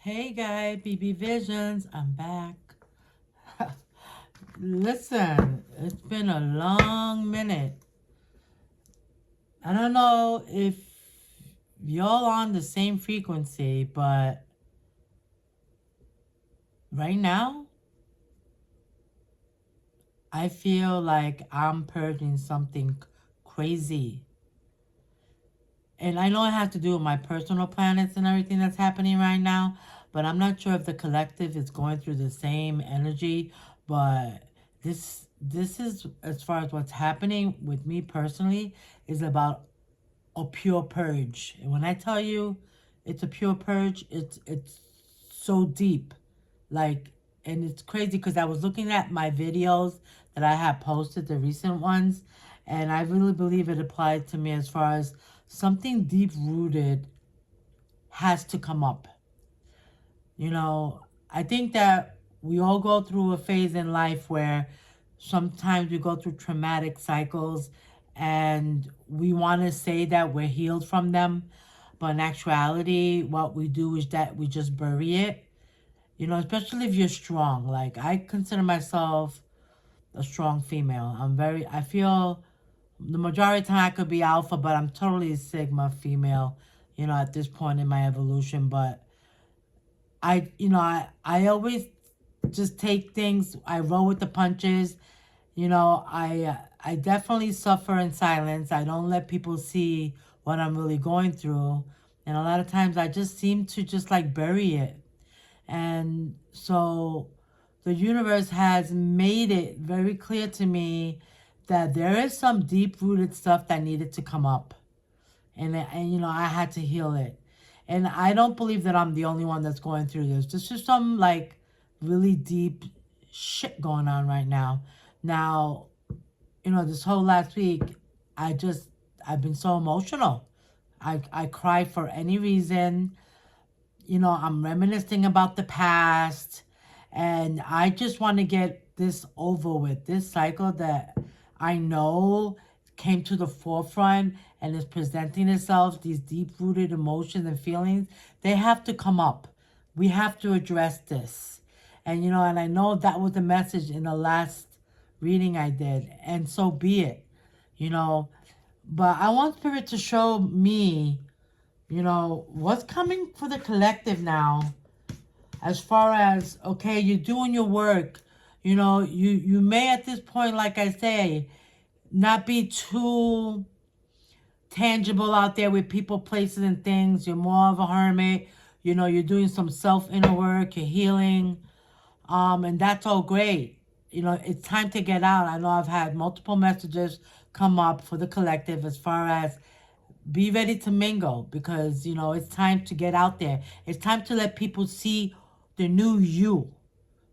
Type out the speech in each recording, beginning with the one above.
Hey guy, BB Visions, I'm back. Listen, it's been a long minute. I don't know if y'all on the same frequency, but right now, I feel like I'm purging something crazy. And I know it has to do with my personal planets and everything that's happening right now, but I'm not sure if the collective is going through the same energy. But this is, as far as what's happening with me personally, is about a pure purge. And when I tell you it's a pure purge, it's so deep. Like, and it's crazy because I was looking at my videos that I have posted, the recent ones, and I really believe it applied to me as far as something deep rooted has to come up. I think that we all go through a phase in life where sometimes we go through traumatic cycles and we want to say that we're healed from them. But in actuality, what we do is that we just bury it. Especially if you're strong. Like, I consider myself a strong female. I feel the majority of the time I could be alpha, but I'm totally sigma female, at this point in my evolution. But I always just take things, I roll with the punches. I definitely suffer in silence. I don't let people see what I'm really going through. And a lot of times I just seem to just like bury it. And so the universe has made it very clear to me that there is some deep rooted stuff that needed to come up. And I had to heal it. And I don't believe that I'm the only one that's going through this. This is some like really deep shit going on right now. Now, this whole last week, I've been so emotional. I cry for any reason. I'm reminiscing about the past, and I just want to get this over with. This cycle that I know came to the forefront and is presenting itself, these deep rooted emotions and feelings, they have to come up. We have to address this. And I know that was the message in the last reading I did, and so be it, you know. But I want Spirit to show me, what's coming for the collective now, as far as, okay, you're doing your work. You may at this point, like I say, not be too tangible out there with people, places, and things. You're more of a hermit. You're doing some self inner work, you're healing. And that's all great. It's time to get out. I know I've had multiple messages come up for the collective as far as be ready to mingle, because it's time to get out there. It's time to let people see the new you.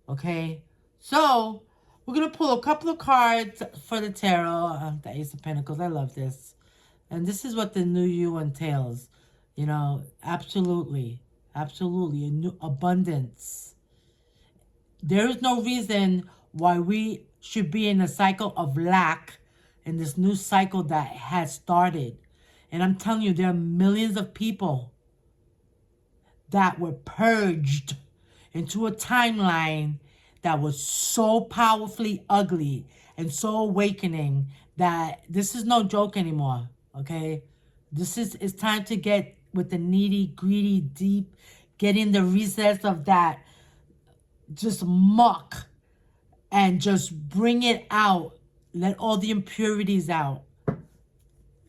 Okay, so we're gonna pull a couple of cards for the tarot. The Ace of Pentacles, I love this. And this is what the new you entails. Absolutely, absolutely, a new abundance. There is no reason why we should be in a cycle of lack in this new cycle that has started. And I'm telling you, there are millions of people that were purged into a timeline that was so powerfully ugly and so awakening that this is no joke anymore. Okay? It's time to get with the needy, greedy, deep, get in the recess of that just muck and just bring it out. Let all the impurities out.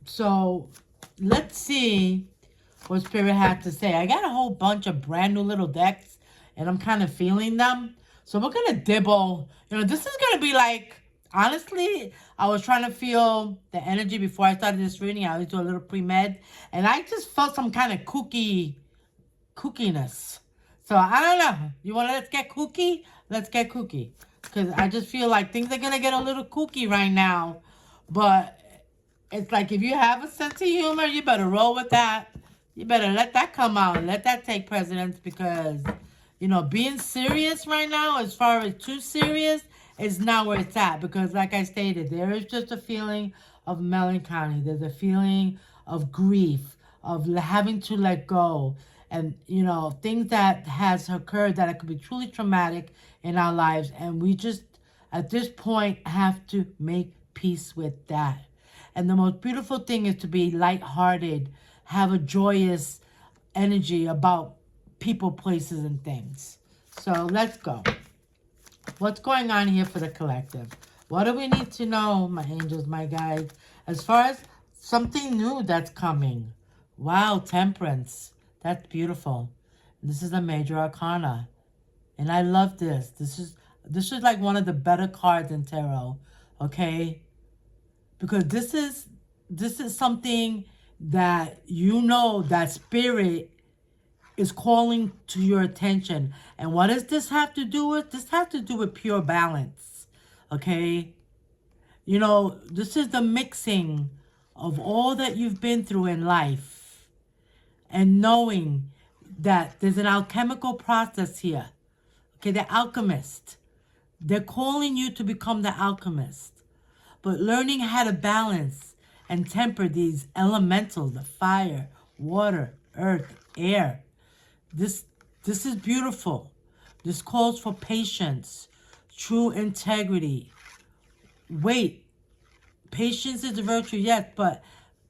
So let's see what Spirit had to say. I got a whole bunch of brand new little decks, and I'm kind of feeling them. So we're going to dibble. This is going to be like, honestly, I was trying to feel the energy before I started this reading. I always do a little pre-med, and I just felt some kind of kookiness. So I don't know. You want to let's get kooky? Let's get kooky. Because I just feel like things are going to get a little kooky right now. But it's like, if you have a sense of humor, you better roll with that. You better let that come out and let that take precedence, because, being serious right now, as far as too serious, is not where it's at. Because like I stated, there is just a feeling of melancholy. There's a feeling of grief, of having to let go. and things that has occurred that could be truly traumatic in our lives, and we just at this point have to make peace with that. And the most beautiful thing is to be lighthearted, have a joyous energy about people, places, and things. So let's go. What's going on here for the collective? What do we need to know, my angels, my guides, as far as something new that's coming? Wow, Temperance. That's beautiful. This is a major arcana. And I love this. This is like one of the better cards in tarot. Okay? Because this is something that that spirit is calling to your attention. And what does this have to do with? This has to do with pure balance. Okay? This is the mixing of all that you've been through in life and knowing that there's an alchemical process here. Okay, the alchemist. They're calling you to become the alchemist. But learning how to balance and temper these elementals, the fire, water, earth, air. This is beautiful. This calls for patience, true integrity. Wait, patience is a virtue, yes, but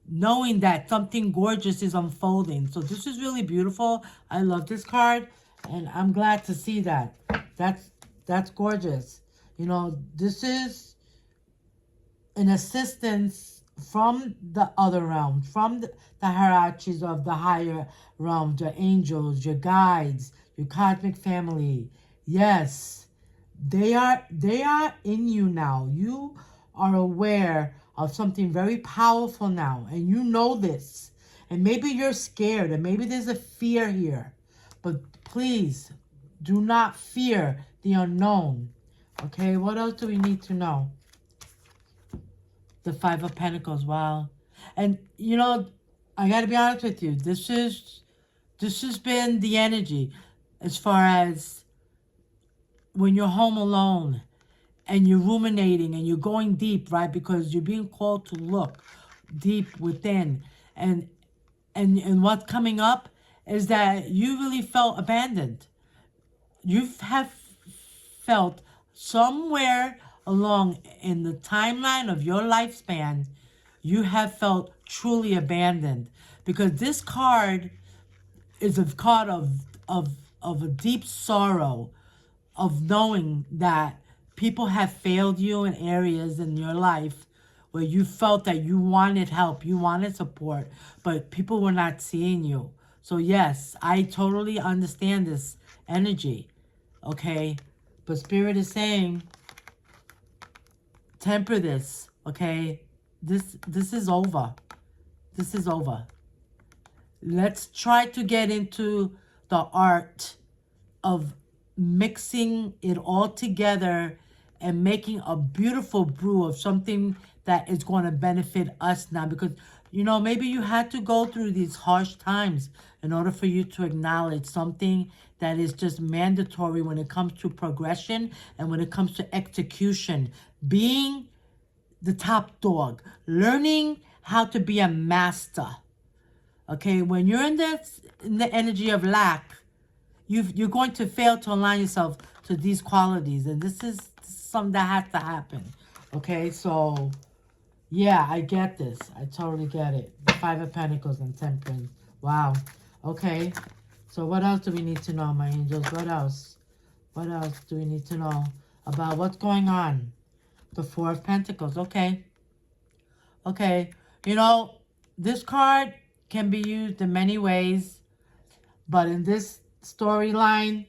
knowing that something gorgeous is unfolding. So this is really beautiful. I love this card, and I'm glad to see that. That's gorgeous. This is an assistance from the other realms, from the hierarchies of the higher realms, your angels, your guides, your cosmic family. Yes, they are in you now. You are aware of something very powerful now, and you know this. And maybe you're scared, and maybe there's a fear here. But please, do not fear the unknown. Okay, what else do we need to know? The Five of Pentacles, wow. And, I got to be honest with you. This has been the energy as far as when you're home alone and you're ruminating and you're going deep, right? Because you're being called to look deep within. And what's coming up is that you really felt abandoned. You have felt somewhere along in the timeline of your lifespan, you have felt truly abandoned. Because this card is a card of a deep sorrow, of knowing that people have failed you in areas in your life where you felt that you wanted help, you wanted support, but people were not seeing you. So yes, I totally understand this energy, okay? But Spirit is saying, temper this, okay? This is over. This is over. Let's try to get into the art of mixing it all together and making a beautiful brew of something that is going to benefit us now. Because, maybe you had to go through these harsh times in order for you to acknowledge something that is just mandatory when it comes to progression and when it comes to execution. Being the top dog. Learning how to be a master. Okay, when you're in the energy of lack, you're going to fail to align yourself to these qualities. And this is something that has to happen. Okay, so yeah, I get this. I totally get it. The Five of Pentacles and Temperance. Wow. Okay, so what else do we need to know, my angels? What else? What else do we need to know about what's going on? The Four of Pentacles. Okay. Okay. This card can be used in many ways, but in this storyline,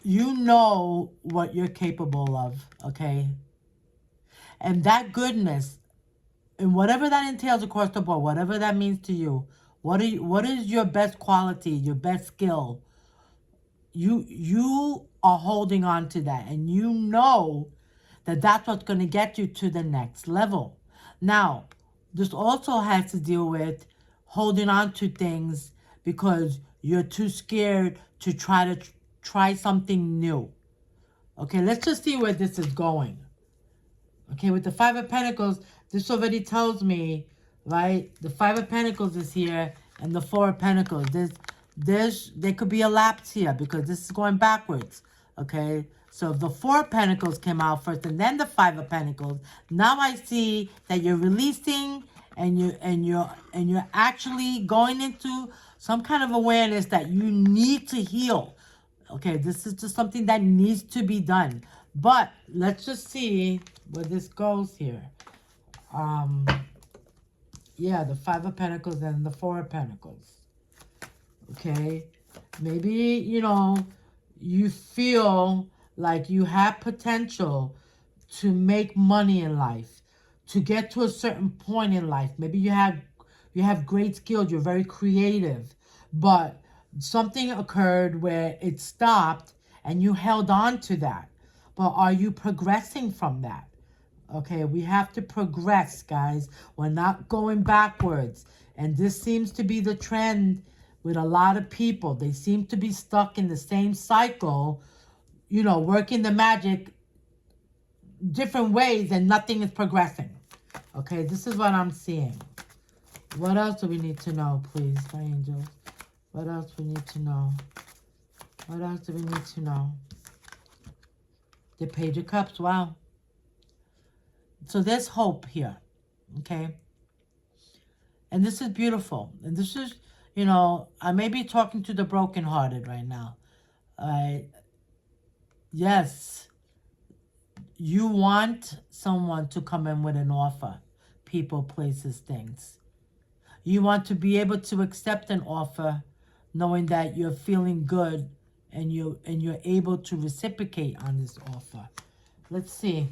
you know what you're capable of, okay? And that goodness, and whatever that entails across the board, whatever that means to you, what is your best quality, your best skill? You are holding on to that, and you know that that's what's going to get you to the next level. Now, this also has to deal with holding on to things because you're too scared to try something new. Okay, let's just see where this is going. Okay, with the Five of Pentacles, this already tells me right? The Five of Pentacles is here, and the Four of Pentacles. There could be a lapse here because this is going backwards, okay? So if the Four of Pentacles came out first and then the Five of Pentacles, now I see that you're releasing and you're actually going into some kind of awareness that you need to heal. Okay, this is just something that needs to be done. But let's just see where this goes here. Yeah, the Five of Pentacles and the Four of Pentacles. Okay, maybe, you know, you feel like you have potential to make money in life, to get to a certain point in life. Maybe you have great skills, you're very creative, but something occurred where it stopped and you held on to that. But are you progressing from that? Okay, we have to progress, guys. We're not going backwards. And this seems to be the trend with a lot of people. They seem to be stuck in the same cycle, you know, working the magic different ways and nothing is progressing. Okay, this is what I'm seeing. What else do we need to know, please, my angels? What else do we need to know? What else do we need to know? The Page of Cups, wow. So there's hope here, okay? And this is beautiful. And this is, you know, I may be talking to the brokenhearted right now. Yes, you want someone to come in with an offer. People, places, things. You want to be able to accept an offer knowing that you're feeling good and you're able to reciprocate on this offer. Let's see.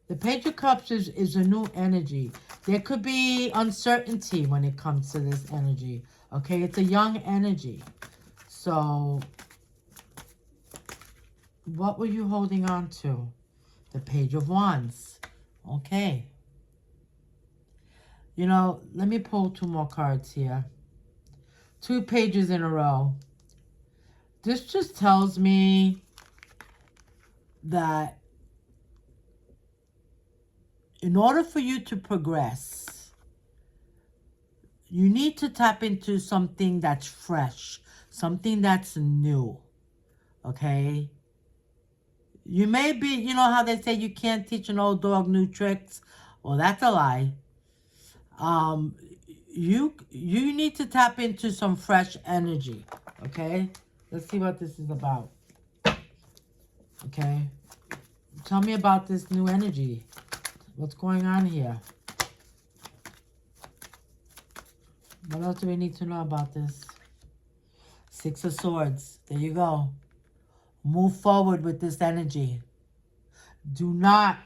The Page of Cups is a new energy. There could be uncertainty when it comes to this energy. Okay, it's a young energy. So, what were you holding on to? The Page of Wands. Okay. You know, let me pull two more cards here. 2 pages in a row. This just tells me that in order for you to progress, you need to tap into something that's fresh, something that's new, okay? You may be, you know how they say you can't teach an old dog new tricks? Well, that's a lie. You need to tap into some fresh energy, okay? Let's see what this is about, okay? Tell me about this new energy. What's going on here? What else do we need to know about this? 6 of Swords. There you go. Move forward with this energy. Do not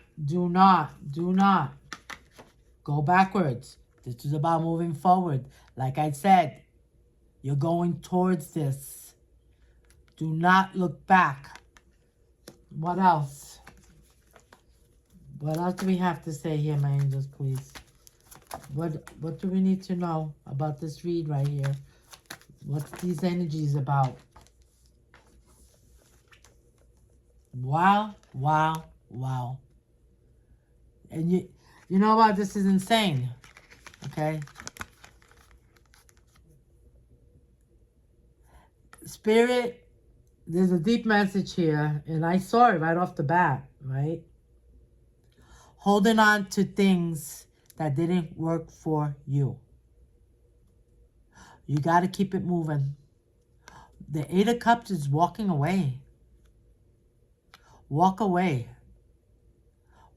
go backwards. This is about moving forward. Like I said, you're going towards this. Do not look back. What else? What else do we have to say here, my angels, please? What do we need to know about this read right here? What's these energies about? Wow, wow, wow. And you know what? This is insane. Okay? Spirit, there's a deep message here, and I saw it right off the bat, right? Holding on to things that didn't work for you. You got to keep it moving. The 8 of Cups is walking away. Walk away.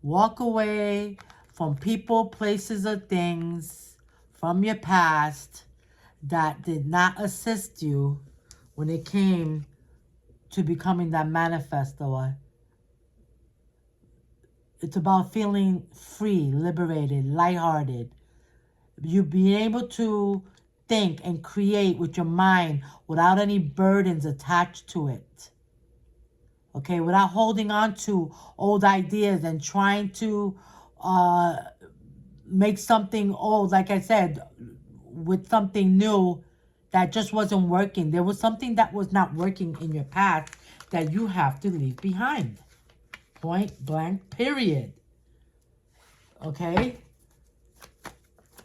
Walk away from people, places, or things from your past that did not assist you when it came to becoming that manifestor. It's about feeling free, liberated, lighthearted. You being able to think and create with your mind without any burdens attached to it. Okay, without holding on to old ideas and trying to make something old, like I said, with something new that just wasn't working. There was something that was not working in your past that you have to leave behind. Point blank, period. Okay?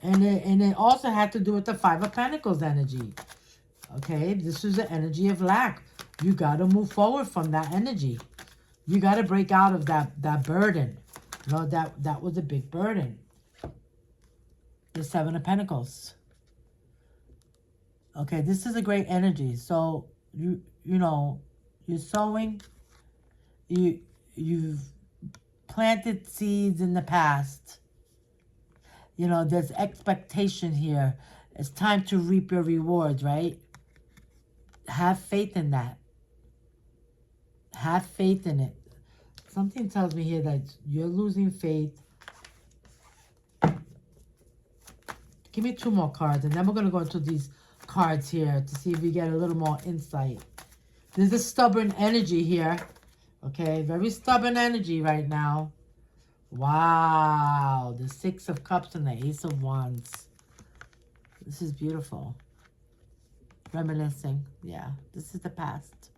And it also had to do with the Five of Pentacles energy. Okay, this is the energy of lack. You got to move forward from that energy. You got to break out of that burden. You know, that was a big burden. The Seven of Pentacles. Okay, this is a great energy. So you know, you're sowing. You've planted seeds in the past. You know, there's expectation here. It's time to reap your rewards, right? Have faith in that. Have faith in it. Something tells me here that you're losing faith. Give me 2 more cards, and then we're going to go into these cards here to see if we get a little more insight. There's a stubborn energy here. Okay, very stubborn energy right now. Wow, the Six of Cups and the Ace of Wands. This is beautiful. Reminiscing. Yeah, this is the past.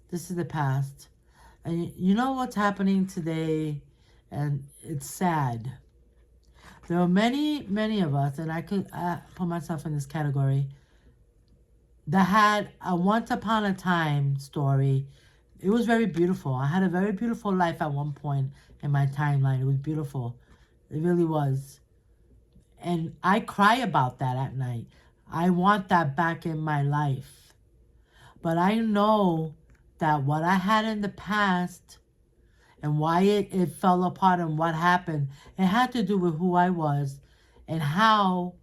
This is the past. And you know what's happening today? And it's sad. There are many of us, and I could put myself in this category, that had a once upon a time story. It was very beautiful. I had a very beautiful life at one point in my timeline. It was beautiful. It really was. And I cry about that at night. I want that back in my life. But I know that what I had in the past and why it fell apart and what happened, it had to do with who I was and how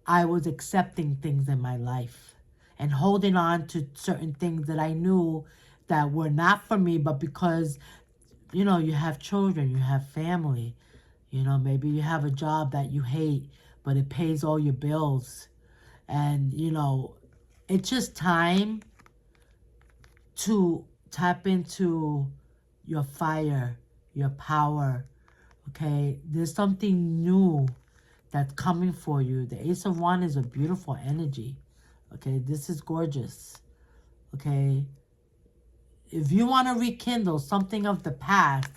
I was accepting things in my life and holding on to certain things that I knew that were not for me, but because, you know, you have children, you have family, you know, maybe you have a job that you hate, but it pays all your bills. And, you know, it's just time to tap into your fire, your power, okay? There's something new that's coming for you. The Ace of Wands is a beautiful energy, okay? This is gorgeous, okay? If you want to rekindle something of the past,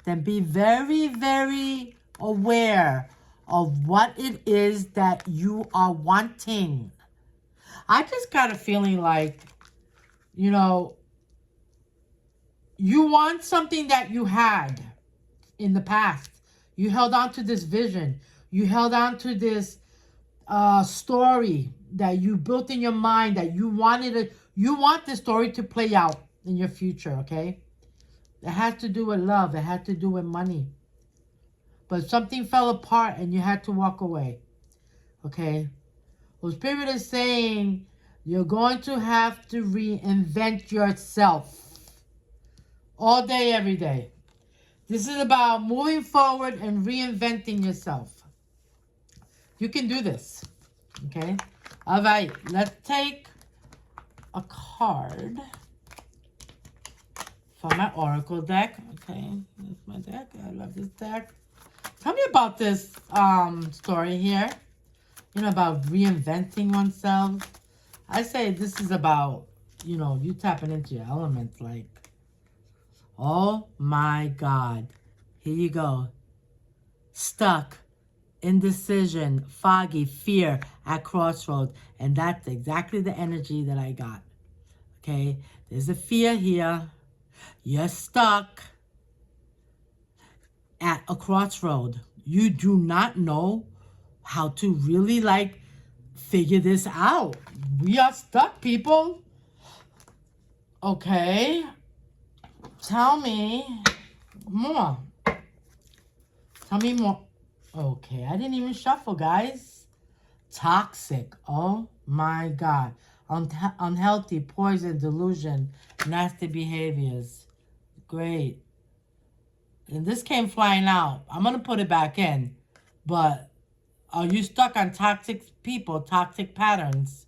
then be very, very aware of what it is that you are wanting. I just got a feeling like, you know, you want something that you had in the past. You held on to this vision. You held on to this story that you built in your mind that you wanted it. You want this story to play out in your future, okay? It had to do with love. It had to do with money. But something fell apart and you had to walk away, okay? Well, Spirit is saying you're going to have to reinvent yourself. All day, every day. This is about moving forward and reinventing yourself. You can do this. Okay? All right. Let's take a card from my Oracle deck. Okay. That's my deck. I love this deck. Tell me about this story here. You know, about reinventing oneself. I say this is about, you know, you tapping into your elements like, oh my God. Here you go. Stuck, indecision, foggy, fear at crossroads. And that's exactly the energy that I got. Okay? There's a fear here. You're stuck at a crossroad. You do not know how to really, like, figure this out. We are stuck, people. Okay? Tell me more. Tell me more. Okay, I didn't even shuffle, guys. Toxic. Oh my God. Unhealthy, poison, delusion, nasty behaviors. Great. And this came flying out. I'm going to put it back in. But are you stuck on toxic people, toxic patterns?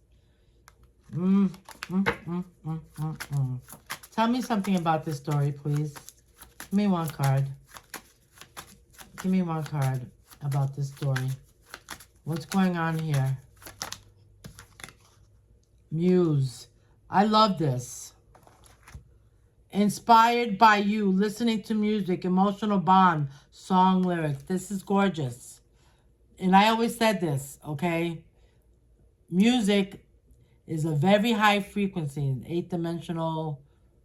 Tell me something about this story, please. Give me one card. Give me one card about this story. What's going on here? Muse. I love this. Inspired by you, listening to music, emotional bond, song lyrics. This is gorgeous. and I always said this, okay? Music is a very high frequency, 8 dimensional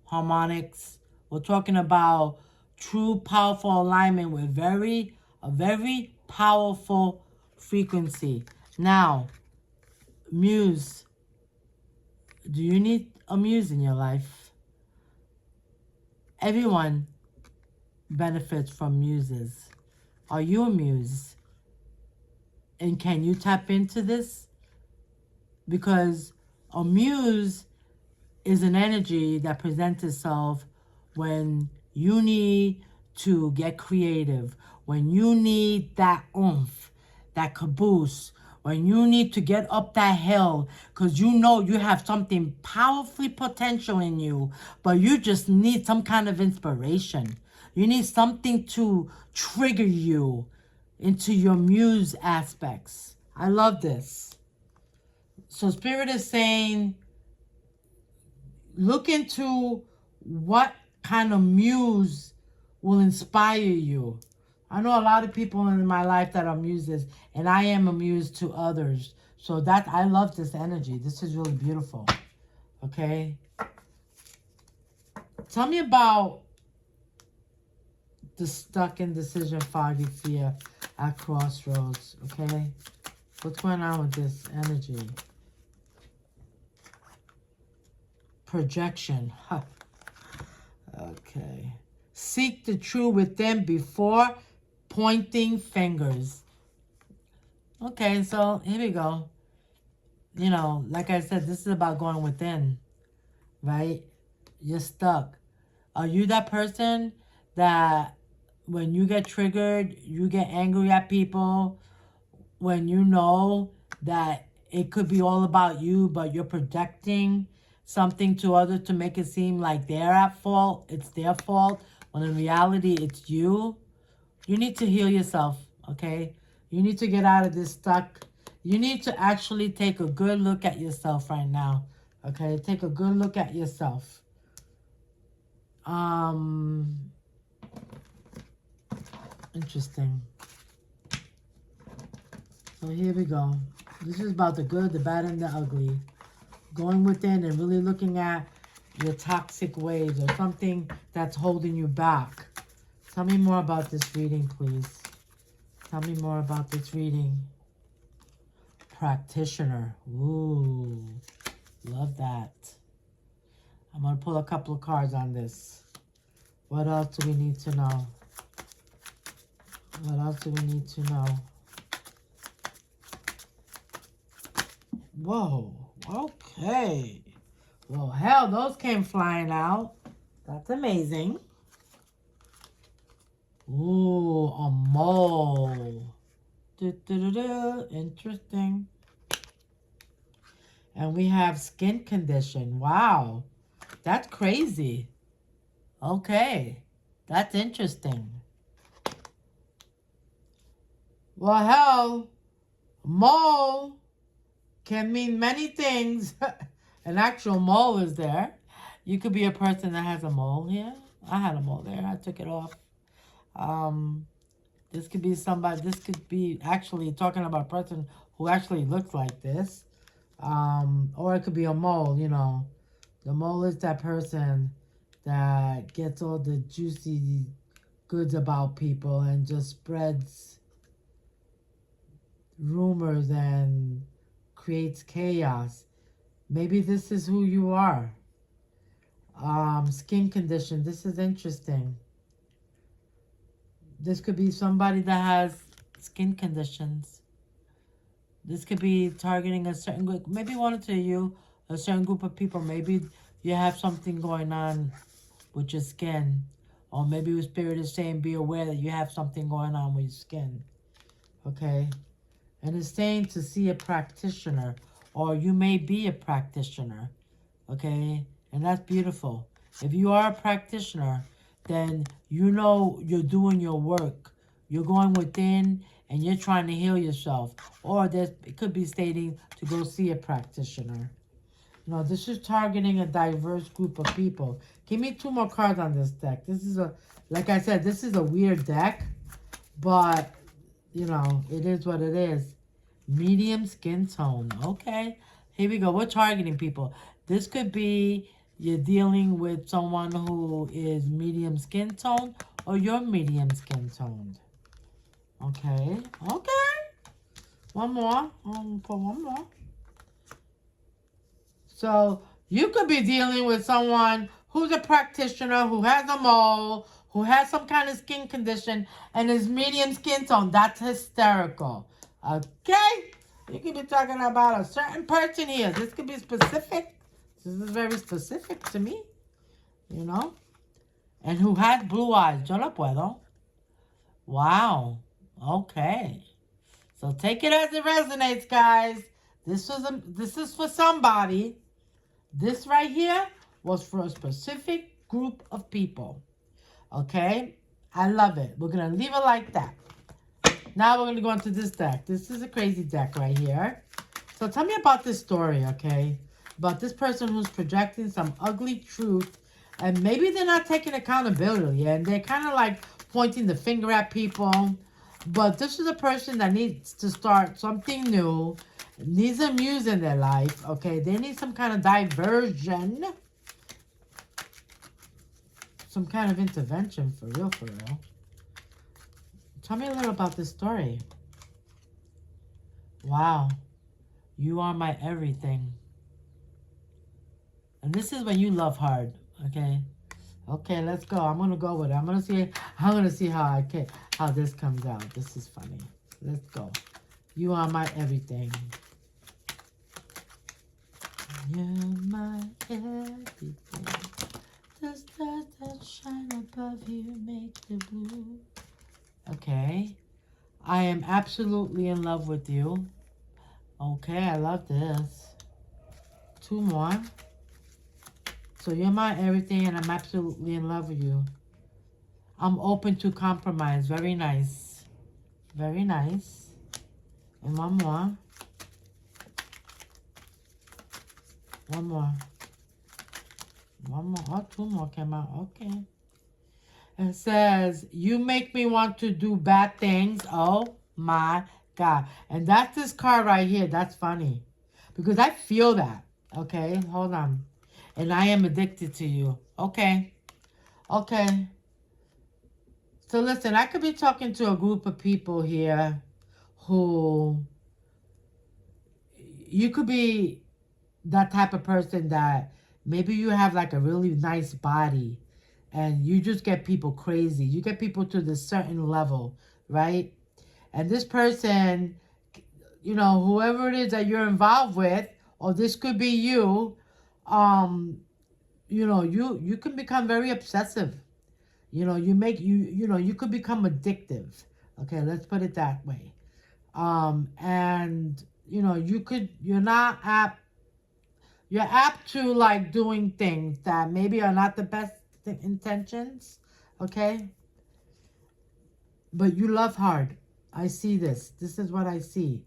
harmonics. We're talking about true powerful alignment with a very powerful frequency. Now, muse. Do you need a muse in your life? Everyone benefits from muses. Are you a muse? And can you tap into this? Because a muse is an energy that presents itself when you need to get creative, when you need that oomph, that caboose, when you need to get up that hill because you know you have something powerfully potential in you, but you just need some kind of inspiration. You need something to trigger you into your muse aspects. I love this. So Spirit is saying, look into what kind of muse will inspire you. I know a lot of people in my life that are muses, and I am a muse to others. So that I love this energy. This is really beautiful. Okay? Tell me about the stuck indecision, foggy fear at crossroads. Okay? What's going on with this energy? Projection. Huh. Okay. Seek the true within before pointing fingers. Okay, so here we go. You know, like I said, this is about going within, right? You're stuck. Are you that person that when you get triggered, you get angry at people, when you know that it could be all about you, but you're projecting something to others to make it seem like they're at fault, it's their fault, when in reality it's you? You need to heal yourself, okay? You need to get out of this stuck. You need to actually take a good look at yourself right now, okay? Take a good look at yourself. Interesting. So here we go. This is about the good, the bad, and the ugly. Going within and really looking at your toxic ways or something that's holding you back. Tell me more about this reading, please. Tell me more about this reading. Practitioner. Ooh, love that. I'm going to pull a couple of cards on this. What else do we need to know? What else do we need to know? Whoa, okay. Well, hell, those came flying out. That's amazing. Ooh, a mole. Interesting. And we have skin condition. Wow, that's crazy. Okay, that's interesting. Well, hell, mole can mean many things. An actual mole is there. You could be a person that has a mole here. I had a mole there. I took it off. This could be somebody. This could be actually talking about a person who actually looks like this. Or it could be a mole, you know. The mole is that person that gets all the juicy goods about people and just spreads rumors and creates chaos. Maybe this is who you are. Skin condition. This is interesting. This could be somebody that has skin conditions. This could be targeting a certain group. Maybe one or two of you, a certain group of people. Maybe you have something going on with your skin. Or maybe your spirit is saying be aware that you have something going on with your skin. Okay? And it's saying to see a practitioner. Or you may be a practitioner. Okay? And that's beautiful. If you are a practitioner, then you know you're doing your work. You're going within and you're trying to heal yourself. Or it could be stating to go see a practitioner. No, this is targeting a diverse group of people. Give me 2 more cards on this deck. This is like I said, this is a weird deck. But you know, it is what it is. Medium skin tone. Okay. Here we go. We're targeting people. This could be you're dealing with someone who is medium skin tone or you're medium skin toned. Okay. Okay. One more. For one more. So you could be dealing with someone who's a practitioner, who has a mole, who has some kind of skin condition, and is medium skin tone. That's hysterical. Okay? You could be talking about a certain person here. This could be specific. This is very specific to me, you know? And who has blue eyes. Yo lo puedo. Wow. Okay. So take it as it resonates, guys. This is for somebody. This right here was for a specific group of people. Okay? I love it. We're going to leave it like that. Now we're going to go into this deck. This is a crazy deck right here. So tell me about this story, okay? About this person who's projecting some ugly truth. And maybe they're not taking accountability. And they're kind of like pointing the finger at people. But this is a person that needs to start something new. Needs a muse in their life, okay? They need some kind of diversion. Some kind of intervention, for real, for real. Tell me a little about this story. Wow. You are my everything. And this is when you love hard, okay? Okay, let's go. I'm gonna go with it. I'm gonna see how this comes out. This is funny. Let's go. You are my everything. You're my everything. The stars that shine above you make the blue. Okay. I am absolutely in love with you. Okay, I love this. Two more. So you're my everything and I'm absolutely in love with you. I'm open to compromise. Very nice. Very nice. And one more. One more. One more. Oh, two more came out. Okay. It says, you make me want to do bad things. Oh my God. And that's this card right here. That's funny. Because I feel that. Okay. Hold on. And I am addicted to you. Okay. Okay. So listen, I could be talking to a group of people here who you could be that type of person that maybe you have like a really nice body and you just get people crazy. You get people to this certain level, right? And this person, you know, whoever it is that you're involved with, or this could be you, you know, you can become very obsessive. You know, you could become addictive. Okay, let's put it that way. And you know, you're apt to like doing things that maybe are not the best intentions, okay? But you love hard. I see this. This is what I see.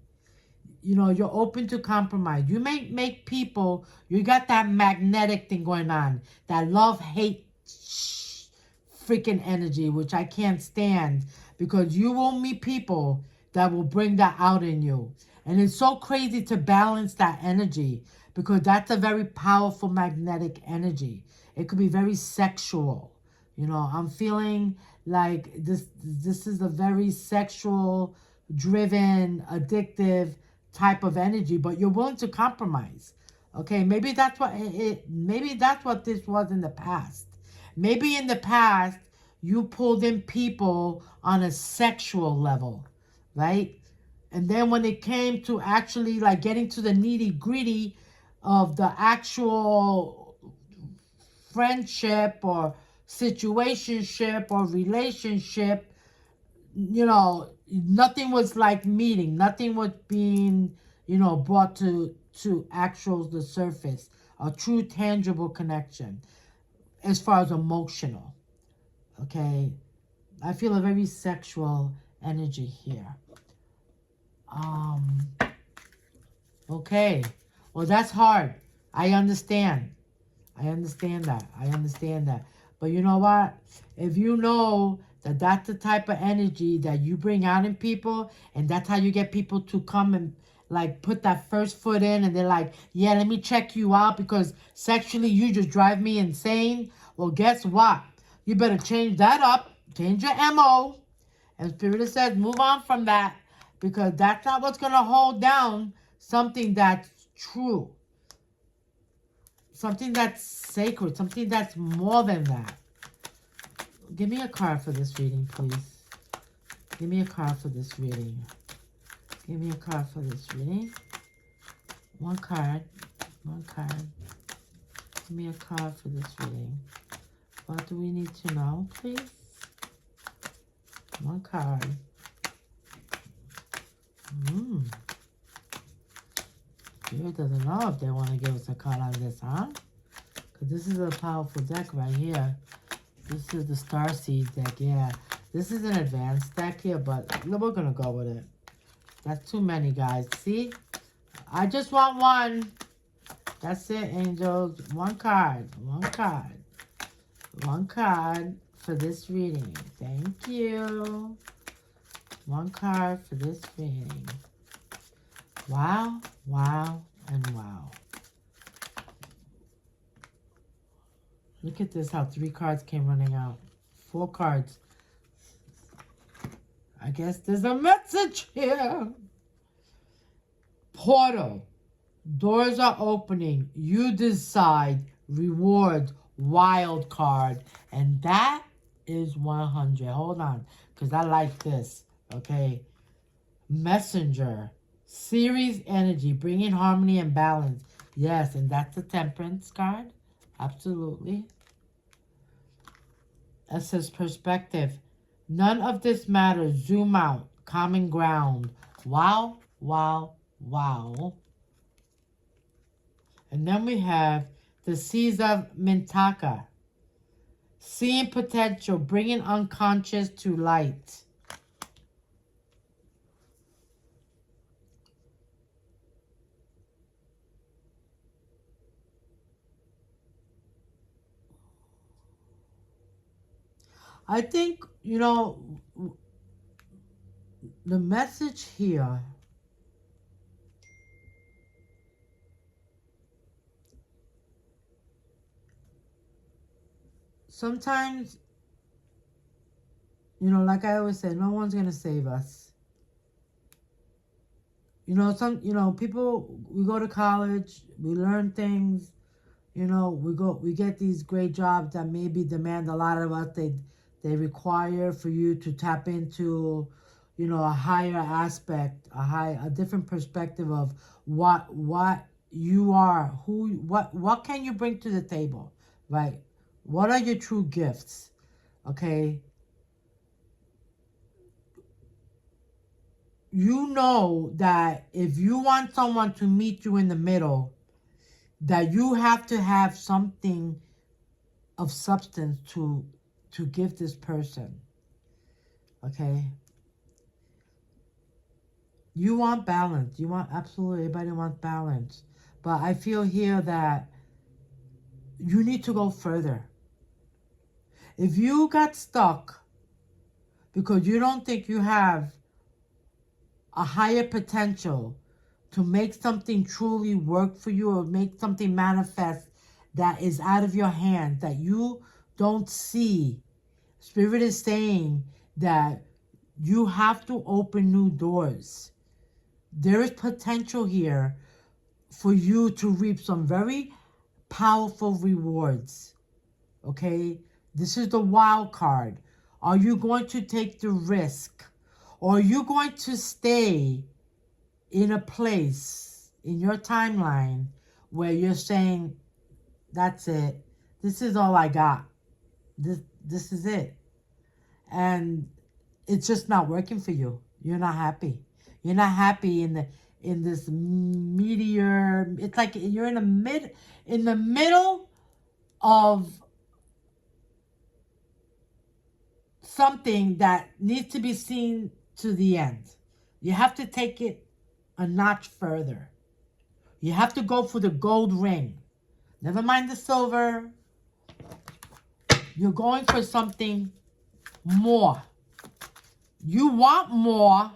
You know, you're open to compromise. You may make people, you got that magnetic thing going on, that love-hate freaking energy, which I can't stand, because you will meet people that will bring that out in you. And it's so crazy to balance that energy, because that's a very powerful magnetic energy. It could be very sexual. You know, I'm feeling like this is a very sexual driven, addictive type of energy, but you're willing to compromise. Okay, maybe that's what this was in the past. Maybe in the past you pulled in people on a sexual level, right? And then when it came to actually like getting to the nitty gritty of the actual friendship or situationship or relationship, you know, nothing was like meeting. Nothing was being, you know, brought to actual the surface. A true tangible connection as far as emotional. Okay. I feel a very sexual energy here. Okay. Well, that's hard. I understand. I understand that. But you know what? If you know that's the type of energy that you bring out in people, and that's how you get people to come and like put that first foot in, and they're like, yeah, let me check you out because sexually you just drive me insane. Well, guess what? You better change that up, change your MO. And Spirit says, move on from that because that's not what's going to hold down something that's true, something that's sacred, something that's more than that. Give me a card for this reading, please. Give me a card for this reading. Give me a card for this reading. One card. One card. Give me a card for this reading. What do we need to know, please? One card. Spirit doesn't know if they want to give us a card on this, huh? Because this is a powerful deck right here. This is the Starseed deck, yeah. This is an advanced deck here, but we're going to go with it. That's too many, guys. See? I just want one. That's it, angels. One card. One card. One card for this reading. Thank you. One card for this reading. Wow, wow, and wow. Look at this, how 3 cards came running out. 4 cards. I guess there's a message here. Portal. Doors are opening. You decide. Reward. Wild card. And that is 100. Hold on. Because I like this. Okay. Messenger. Series energy. Bringing harmony and balance. Yes. And that's the Temperance card. Absolutely. It says perspective. None of this matters. Zoom out. Common ground. Wow. Wow. Wow. And then we have the Seas of Mintaka. Seeing potential. Bringing unconscious to light. I think, you know, the message here sometimes, you know, like I always say, no one's going to save us. You know, people, we go to college, we learn things, you know, we get these great jobs that maybe demand a lot of us. They require for you to tap into, you know, a higher aspect, a different perspective of what you are, what can you bring to the table, right? What are your true gifts? Okay. You know that if you want someone to meet you in the middle, that you have to have something of substance to give this person. Okay? You want balance. You want, absolutely, everybody wants balance. But I feel here that you need to go further. If you got stuck because you don't think you have a higher potential to make something truly work for you or make something manifest that is out of your hand, that you don't see, Spirit is saying that you have to open new doors. There is potential here for you to reap some very powerful rewards. Okay? This is the wild card. Are you going to take the risk? Or are you going to stay in a place in your timeline where you're saying, that's it. This is all I got. This is it. And it's just not working for you. You're not happy. You're not happy in this meteor. It's like you're in the middle of something that needs to be seen to the end. You have to take it a notch further. You have to go for the gold ring. Never mind the silver. You're going for something more. You want more,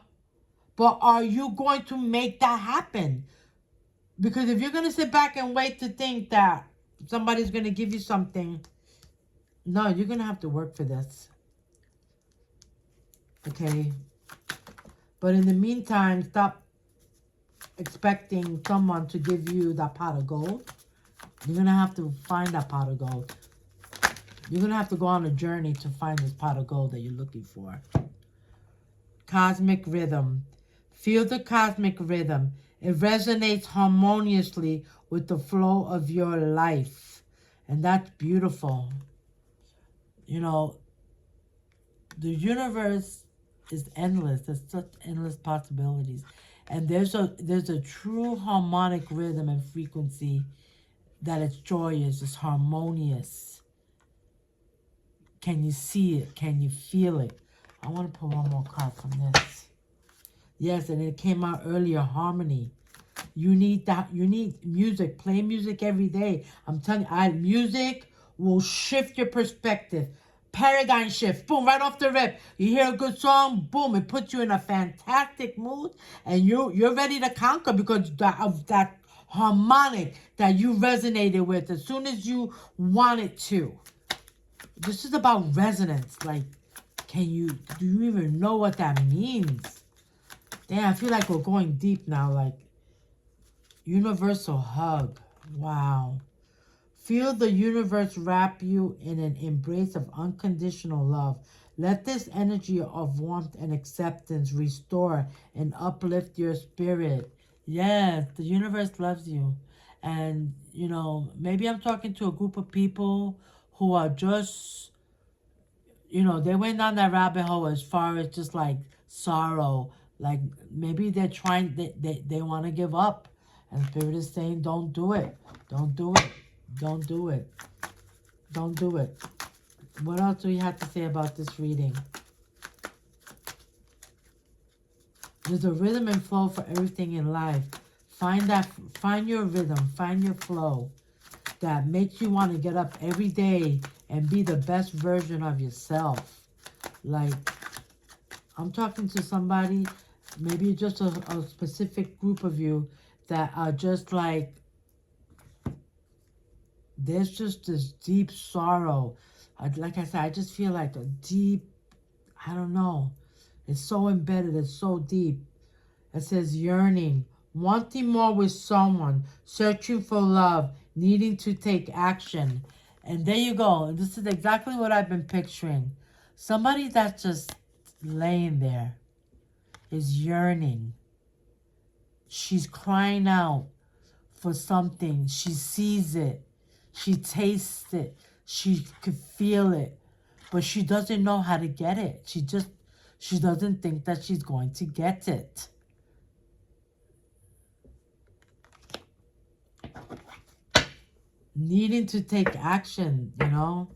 but are you going to make that happen? Because if you're going to sit back and wait to think that somebody's going to give you something, no, you're going to have to work for this. Okay? But in the meantime, stop expecting someone to give you that pot of gold. You're going to have to find that pot of gold. You're going to have to go on a journey to find this pot of gold that you're looking for. Cosmic rhythm. Feel the cosmic rhythm. It resonates harmoniously with the flow of your life. And that's beautiful. You know, the universe is endless. There's such endless possibilities. And there's a true harmonic rhythm and frequency that it's joyous, it's harmonious. Can you see it? Can you feel it? I want to pull one more card from this. Yes, and it came out earlier, harmony. You need that. You need music. Play music every day. I'm telling you, music will shift your perspective. Paradigm shift. Boom, right off the rip. You hear a good song, boom, it puts you in a fantastic mood, and you're ready to conquer because of that harmonic that you resonated with as soon as you wanted to. This is about resonance. Like, do you even know what that means? Damn, I feel like we're going deep now. Like, universal hug. Wow. Feel the universe wrap you in an embrace of unconditional love. Let this energy of warmth and acceptance restore and uplift your spirit. Yes, the universe loves you. And, you know, maybe I'm talking to a group of people who are just, you know, they went down that rabbit hole as far as just like sorrow. Like maybe they're trying, they want to give up. And Spirit is saying, don't do it. Don't do it. Don't do it. Don't do it. What else do you have to say about this reading? There's a rhythm and flow for everything in life. Find your rhythm, find your flow that makes you want to get up every day and be the best version of yourself. Like, I'm talking to somebody, maybe just a specific group of you that are just like, there's just this deep sorrow. Like I said, I just feel like a deep, I don't know. It's so embedded, it's so deep. It says yearning, wanting more with someone, searching for love, needing to take action. And there you go. This is exactly what I've been picturing. Somebody that's just laying there is yearning. She's crying out for something. She sees it. She tastes it. She could feel it. But she doesn't know how to get it. She doesn't think that she's going to get it. Needing to take action, you know.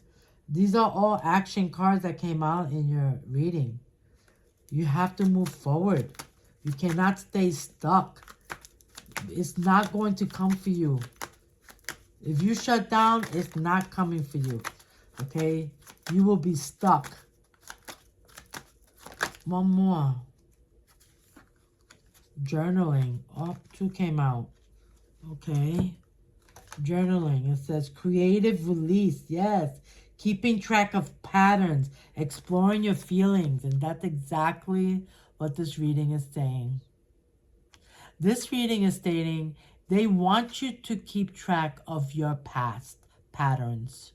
These are all action cards that came out in your reading. You have to move forward. You cannot stay stuck. It's not going to come for you. If you shut down, it's not coming for you. Okay? You will be stuck. One more. Journaling. Oh, two came out. Okay. Journaling. It says creative release. Yes. Keeping track of patterns. Exploring your feelings. And that's exactly what this reading is saying. This reading is stating they want you to keep track of your past patterns.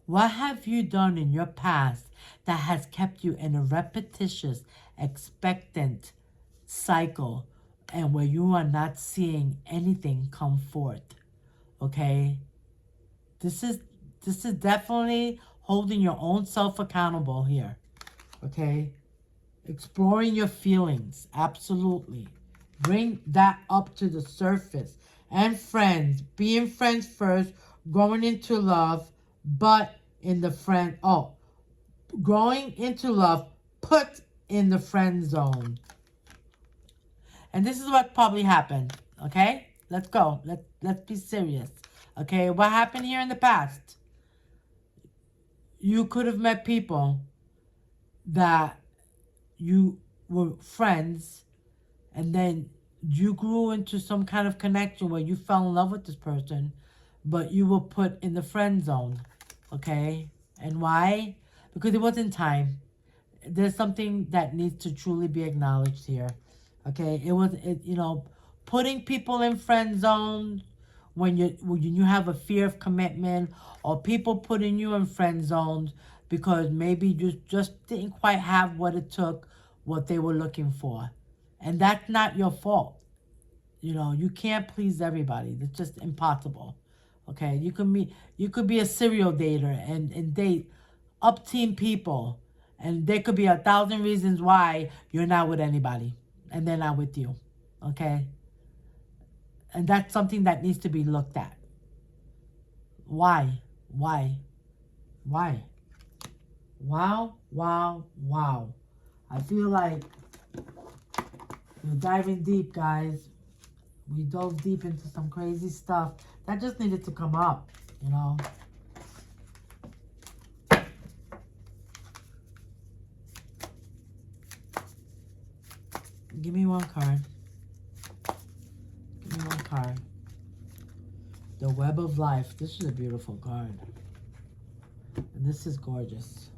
What have you done in your past that has kept you in a repetitious, expectant cycle and where you are not seeing anything come forth? Okay? This is definitely holding your own self accountable here. Okay? Exploring your feelings. Absolutely. Bring that up to the surface. And friends. Being friends first. Growing into love. But in the growing into love. Put in the friend zone. And this is what probably happened. Okay? Let's go. Let's be serious. Okay? What happened here in the past? You could have met people that you were friends, and then you grew into some kind of connection where you fell in love with this person, but you were put in the friend zone. Okay? And why? Because it wasn't time. There's something that needs to truly be acknowledged here. Okay? Putting people in friend zones when you have a fear of commitment, or people putting you in friend zones because maybe you just didn't quite have what it took, what they were looking for. And that's not your fault. You can't please everybody. It's just impossible. Okay, you could be a serial dater and date up teen people, and there could be 1,000 reasons why you're not with anybody and they're not with you. Okay, and that's something that needs to be looked at. Why? Why? Why? Wow, wow, wow. I feel like we're diving deep, guys. We dove deep into some crazy stuff that just needed to come up. Give me one card. Give me one card. The Web of Life. This is a beautiful card. And this is gorgeous.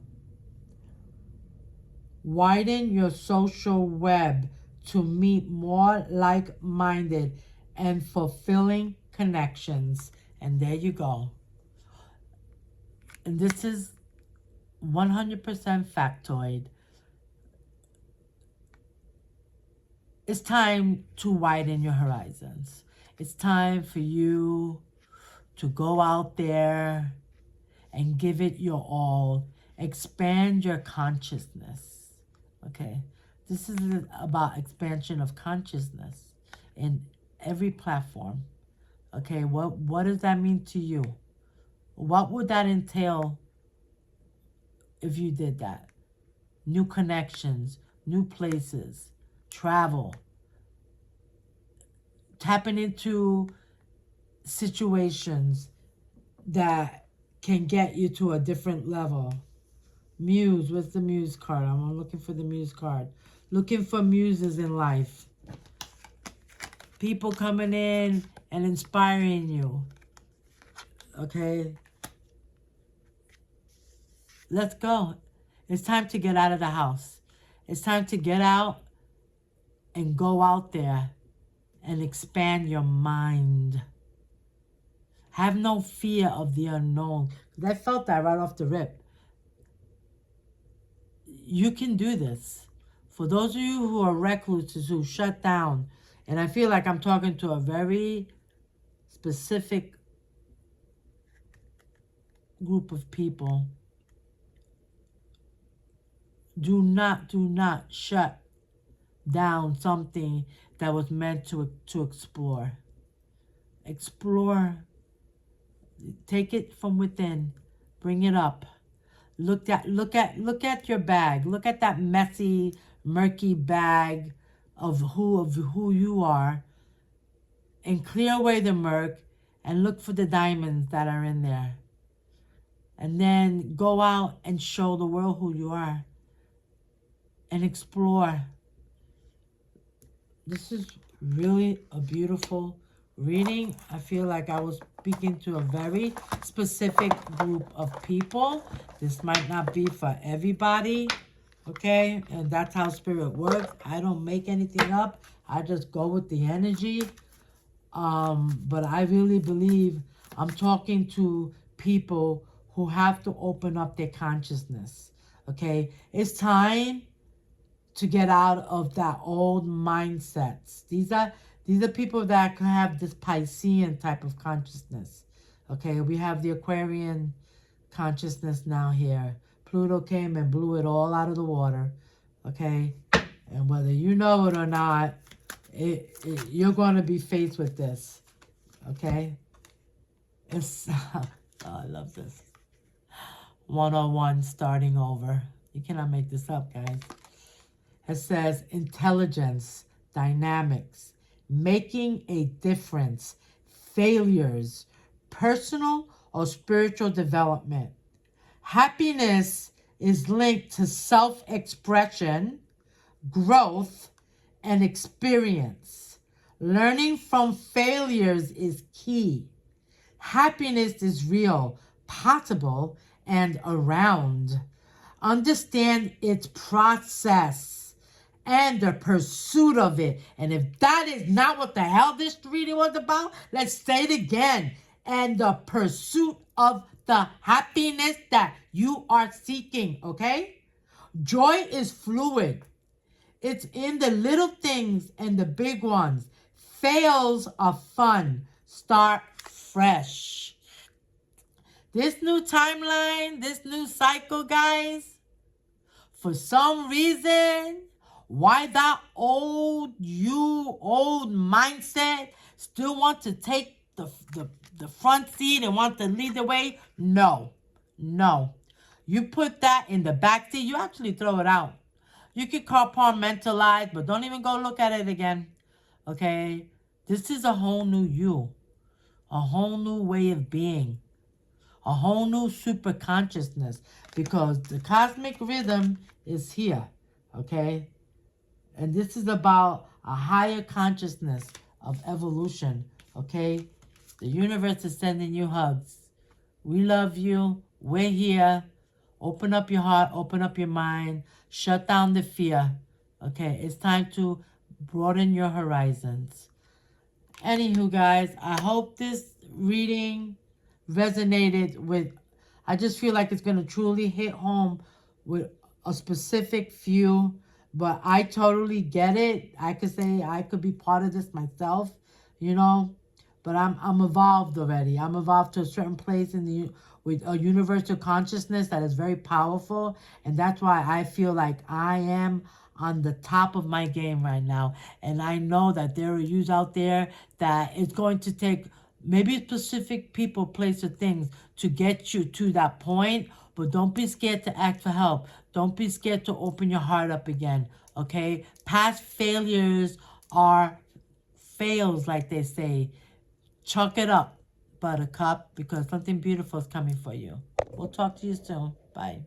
Widen your social web to meet more like-minded and fulfilling connections. And there you go. And this is 100% factoid. It's time to widen your horizons. It's time for you to go out there and give it your all. Expand your consciousness. Okay? This is about expansion of consciousness in every platform. Okay? What does that mean to you? What would that entail if you did that? New connections, new places, travel, tapping into situations that can get you to a different level. Muse, what's the Muse card? I'm looking for the Muse card. Looking for muses in life. People coming in and inspiring you. Okay? Let's go. It's time to get out of the house. It's time to get out and go out there and expand your mind. Have no fear of the unknown. I felt that right off the rip. You can do this. For those of you who are recluses, who shut down, and I feel like I'm talking to a very specific group of people, do not shut down something that was meant to explore. Explore. Take it from within. Bring it up. Look at your bag. Look at that messy, murky bag of who you are, and clear away the murk and look for the diamonds that are in there. And then go out and show the world who you are and explore. This is really a beautiful reading. I feel like I was speaking to a very specific group of people. This might not be for everybody, okay? And that's how spirit works. I don't make anything up. I just go with the energy. But I really believe I'm talking to people who have to open up their consciousness, okay? It's time to get out of that old mindsets. These are people that have this Piscean type of consciousness. Okay, we have the Aquarian consciousness now here. Pluto came and blew it all out of the water. Okay, and whether you know it or not, you're going to be faced with this. Okay, it's oh, I love this. 101, starting over. You cannot make this up, guys. It says intelligence, dynamics, making a difference, failures, personal or spiritual development. Happiness is linked to self-expression, growth, and experience. Learning from failures is key. Happiness is real, possible, and around. Understand its process and the pursuit of it. And if that is not what the hell this reading was about, let's say it again. And the pursuit of the happiness that you are seeking, okay? Joy is fluid. It's in the little things and the big ones. Fails are fun. Start fresh. This new timeline, this new cycle, guys, for some reason, why that old mindset still want to take the front seat and want to lead the way? No. No. You put that in the back seat, you actually throw it out. You can compartmentalize, but don't even go look at it again. Okay? This is a whole new you. A whole new way of being. A whole new super consciousness. Because the cosmic rhythm is here. Okay? And this is about a higher consciousness of evolution. Okay? The universe is sending you hugs. We love you. We're here. Open up your heart. Open up your mind. Shut down the fear. Okay? It's time to broaden your horizons. Anywho, guys, I hope this reading resonated with, I just feel like it's going to truly hit home with a specific few, but I totally get it. I could say I could be part of this myself, you know, but I'm evolved already. I'm evolved to a certain place in the with a universal consciousness that is very powerful, and that's why I feel like I am on the top of my game right now. And I know that there are yous out there that it's going to take maybe specific people, place, or things to get you to that point. But don't be scared to ask for help. Don't be scared to open your heart up again. Okay? Past failures are fails, like they say. Chalk it up, buttercup, because something beautiful is coming for you. We'll talk to you soon. Bye.